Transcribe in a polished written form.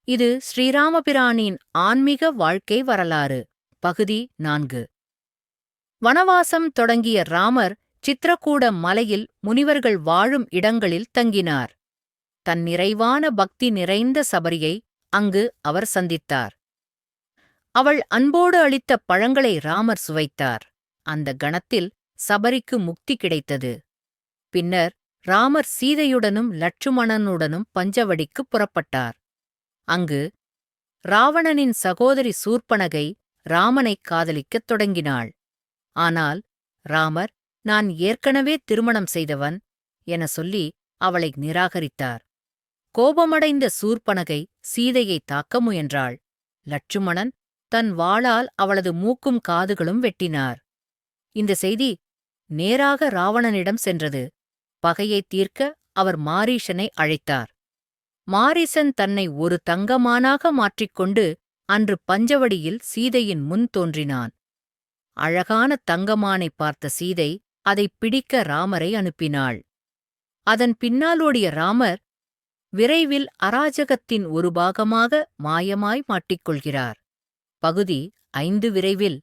இது ஸ்ரீராமபிரானின் ஆன்மீக வாழ்க்கை வரலாறு. பகுதி 4. வனவாசம் தொடங்கிய ராமர் சித்ரகூட மலையில் முனிவர்கள் வாழும் இடங்களில் தங்கினார். தன் நிறைவான பக்தி நிறைந்த சபரியை அங்கு அவர் சந்தித்தார். அவள் அன்போடு அளித்த பழங்களை ராமர் சுவைத்தார். அந்த கணத்தில் சபரிக்கு முக்தி கிடைத்தது. பின்னர் ராமர் சீதையுடனும் லட்சுமணனுடனும் பஞ்சவடிக்குப் புறப்பட்டார். அங்கு ராவணனின் சகோதரி சூர்ப்பனகை ராமனைக் காதலிக்கத் தொடங்கினாள். ஆனால் ராமர், நான் ஏற்கனவே திருமணம் செய்தவன் என சொல்லி அவளை நிராகரித்தார். கோபமடைந்த சூர்ப்பனகை சீதையை தாக்க முயன்றாள். லட்சுமணன் தன் வாளால் அவளது மூக்கும் காதுகளும் வெட்டினார். இந்த செய்தி நேராக ராவணனிடம் சென்றது. பகையைத் தீர்க்க அவர் மாரீசனை அழைத்தார். மாரீசன் தன்னை ஒரு தங்கமானாக மாற்றிக்கொண்டு அன்று பஞ்சவடியில் சீதையின் முன் தோன்றினான். அழகான தங்கமானை பார்த்த சீதை அதைப் பிடிக்க ராமரை அனுப்பினாள். அதன் பின்னால் ஓடிய ராமர் விரைவில் அராஜகத்தின் ஒரு பாகமாக மாயமாய் மாட்டிக்கொள்கிறார். பகுதி 5 விரைவில்